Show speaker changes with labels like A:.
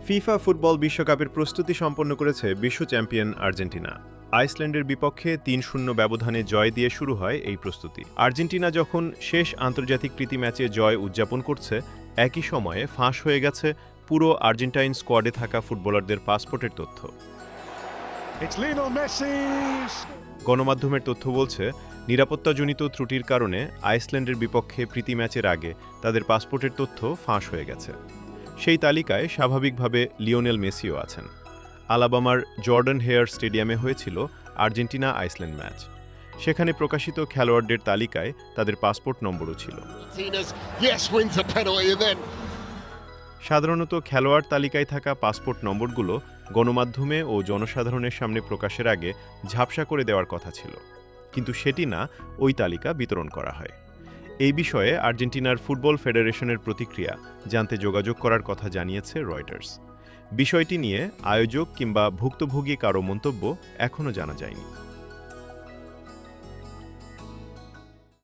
A: FIFA football বিশ্বকাপের প্রস্তুতি সম্পন্ন করেছে বিশ্ব চ্যাম্পিয়ন আর্জেন্টিনা। আইসল্যান্ডের বিপক্ষে ৩-০ ব্যবধানে জয় দিয়ে শুরু হয় এই প্রস্তুতি। আর্জেন্টিনা যখন শেষ আন্তর্জাতিক প্রীতি ম্যাচে জয় উদযাপন করছে, একই সময়ে ফাঁস হয়ে গেছে পুরো আর্জেন্টাইন স্কোয়াডে থাকা ফুটবলারদের পাসপোর্টের তথ্য। গণমাধ্যমের তথ্য বলছে, নিরাপত্তাজনিত ত্রুটির কারণে আইসল্যান্ডের বিপক্ষে প্রীতি ম্যাচের আগে তাদের পাসপোর্টের তথ্য ফাঁস হয়ে গেছে। সেই তালিকায় স্বাভাবিকভাবে লিওনেল মেসিও আছেন। আলাবামার জর্ডান হেয়ার স্টেডিয়ামে হয়েছিল আর্জেন্টিনা আইসল্যান্ড ম্যাচ। সেখানে প্রকাশিত খেলোয়াড়দের তালিকায় তাদের পাসপোর্ট নম্বরও ছিল। সাধারণত খেলোয়াড় তালিকায় থাকা পাসপোর্ট নম্বরগুলো গণমাধ্যমে ও জনসাধারণের সামনে প্রকাশের আগে ঝাপসা করে দেওয়ার কথা ছিল, কিন্তু সেটি না ওই তালিকা বিতরণ করা হয়। এই বিষয়ে আর্জেন্টিনার ফুটবল ফেডারেশনের প্রতিক্রিয়া জানতে যোগাযোগ করার কথা জানিয়েছে রয়টার্স। বিষয়টি নিয়ে আয়োজক কিংবা ভুক্তভোগী কারও মন্তব্য এখনও জানা যায়নি।